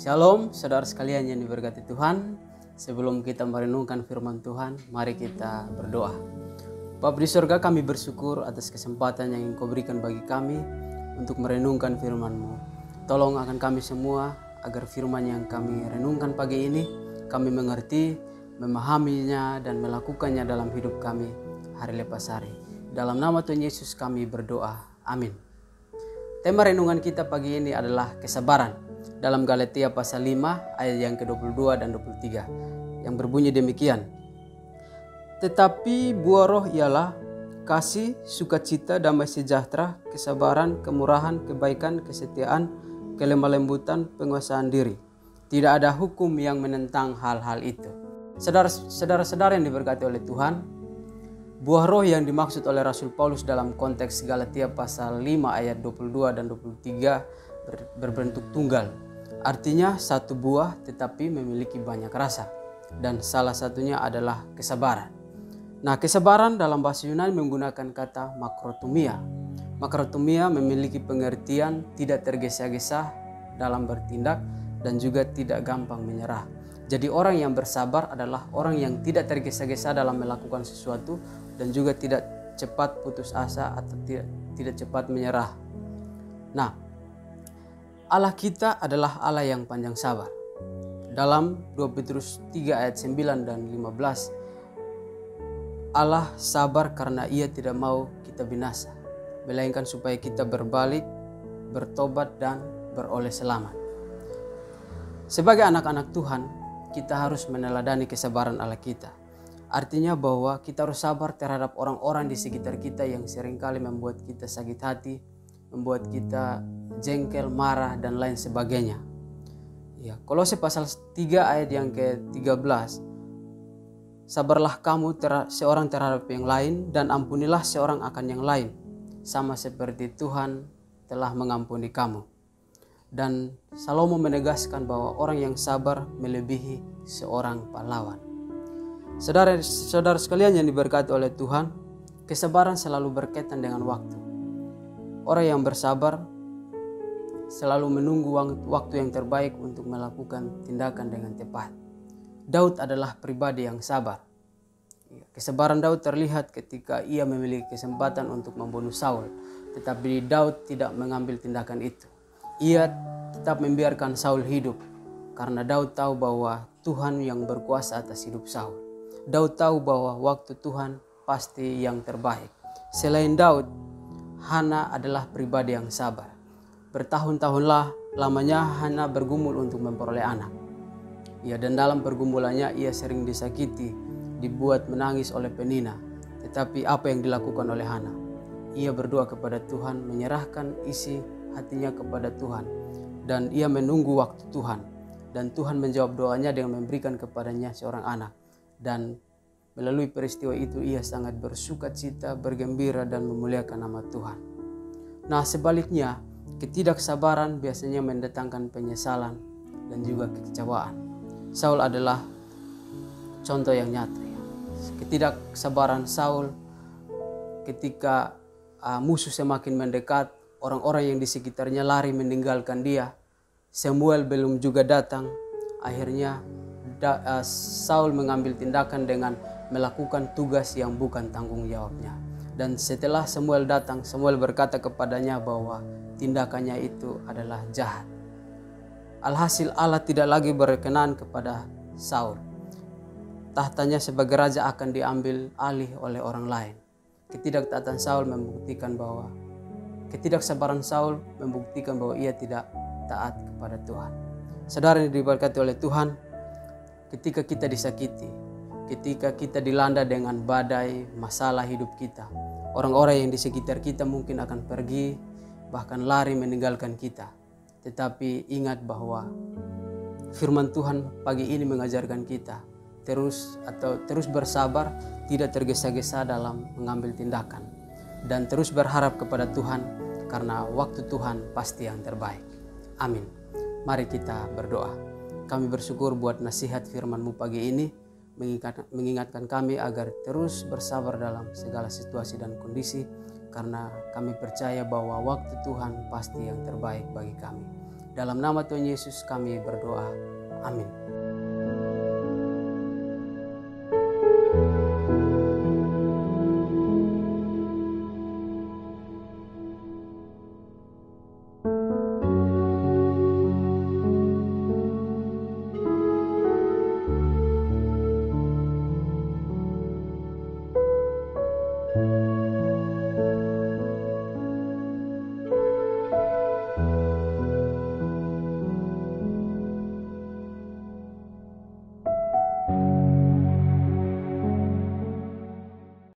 Shalom, saudara sekalian yang diberkati Tuhan. Sebelum kita merenungkan firman Tuhan, mari kita berdoa. Bapa di surga, kami bersyukur atas kesempatan yang Engkau berikan bagi kami untuk merenungkan firman-Mu. Tolong akan kami semua agar firman yang kami renungkan pagi ini kami mengerti, memahaminya dan melakukannya dalam hidup kami hari lepas hari. Dalam nama Tuhan Yesus kami berdoa. Amin. Tema renungan kita pagi ini adalah kesabaran. Dalam Galatia pasal 5 ayat yang ke-22 dan 23 yang berbunyi demikian. Tetapi buah roh ialah kasih, sukacita, damai sejahtera, kesabaran, kemurahan, kebaikan, kesetiaan, kelemah lembutan, penguasaan diri. Tidak ada hukum yang menentang hal-hal itu. Saudara-saudara yang diberkati oleh Tuhan, buah roh yang dimaksud oleh Rasul Paulus dalam konteks Galatia pasal 5 ayat 22 dan 23 berbentuk tunggal. Artinya satu buah tetapi memiliki banyak rasa. Dan salah satunya adalah kesabaran. Nah, kesabaran dalam bahasa Yunani menggunakan kata makrotumia. Makrotumia memiliki pengertian tidak tergesa-gesa dalam bertindak dan juga tidak gampang menyerah. Jadi orang yang bersabar adalah orang yang tidak tergesa-gesa dalam melakukan sesuatu dan juga tidak cepat putus asa atau tidak cepat menyerah. Nah, Allah kita adalah Allah yang panjang sabar. Dalam 2 Petrus 3 ayat 9 dan 15, Allah sabar karena Ia tidak mau kita binasa, melainkan supaya kita berbalik, bertobat dan beroleh selamat. Sebagai anak-anak Tuhan, kita harus meneladani kesabaran Allah kita. Artinya bahwa kita harus sabar terhadap orang-orang di sekitar kita yang seringkali membuat kita sakit hati, membuat kita jengkel, marah, dan lain sebagainya. Ya, Kolose pasal 3 ayat yang ke-13. Sabarlah kamu seorang terhadap yang lain dan ampunilah seorang akan yang lain, sama seperti Tuhan telah mengampuni kamu. Dan Salomo menegaskan bahwa orang yang sabar melebihi seorang pahlawan. Saudara-saudara sekalian yang diberkati oleh Tuhan, kesabaran selalu berkaitan dengan waktu. Orang yang bersabar selalu menunggu waktu yang terbaik untuk melakukan tindakan dengan tepat. Daud adalah pribadi yang sabar. Kesabaran Daud terlihat ketika ia memiliki kesempatan untuk membunuh Saul, tetapi Daud tidak mengambil tindakan itu. Ia tetap membiarkan Saul hidup karena Daud tahu bahwa Tuhan yang berkuasa atas hidup Saul. Daud tahu bahwa waktu Tuhan pasti yang terbaik. Selain Daud, Hana adalah pribadi yang sabar. Bertahun-tahunlah lamanya Hana bergumul untuk memperoleh anak. Ya, dan dalam pergumulannya ia sering disakiti, dibuat menangis oleh penina. Tetapi apa yang dilakukan oleh Hana? Ia berdoa kepada Tuhan, menyerahkan isi hatinya kepada Tuhan. Dan ia menunggu waktu Tuhan. Dan Tuhan menjawab doanya dengan memberikan kepadanya seorang anak. Dan melalui peristiwa itu ia sangat bersukacita, bergembira dan memuliakan nama Tuhan. Nah, sebaliknya, ketidaksabaran biasanya mendatangkan penyesalan dan juga kekecewaan. Saul adalah contoh yang nyata. Ketidaksabaran Saul ketika musuh semakin mendekat, orang-orang yang di sekitarnya lari meninggalkan dia. Samuel belum juga datang. Akhirnya Saul mengambil tindakan dengan melakukan tugas yang bukan tanggung jawabnya. Dan setelah Samuel datang, Samuel berkata kepadanya bahwa tindakannya itu adalah jahat. Alhasil Allah tidak lagi berkenan kepada Saul. Tahtanya sebagai raja akan diambil alih oleh orang lain. Ketidaksabaran Saul membuktikan bahwa ia tidak taat kepada Tuhan. Saudara yang diberkati oleh Tuhan, ketika kita disakiti, ketika kita dilanda dengan badai masalah hidup kita, orang-orang yang di sekitar kita mungkin akan pergi, bahkan lari meninggalkan kita. Tetapi ingat bahwa firman Tuhan pagi ini mengajarkan kita terus bersabar, tidak tergesa-gesa dalam mengambil tindakan, dan terus berharap kepada Tuhan karena waktu Tuhan pasti yang terbaik. Amin. Mari kita berdoa. Kami bersyukur buat nasihat firman-Mu pagi ini, mengingatkan kami agar terus bersabar dalam segala situasi dan kondisi, karena kami percaya bahwa waktu Tuhan pasti yang terbaik bagi kami. Dalam nama Tuhan Yesus kami berdoa. Amin.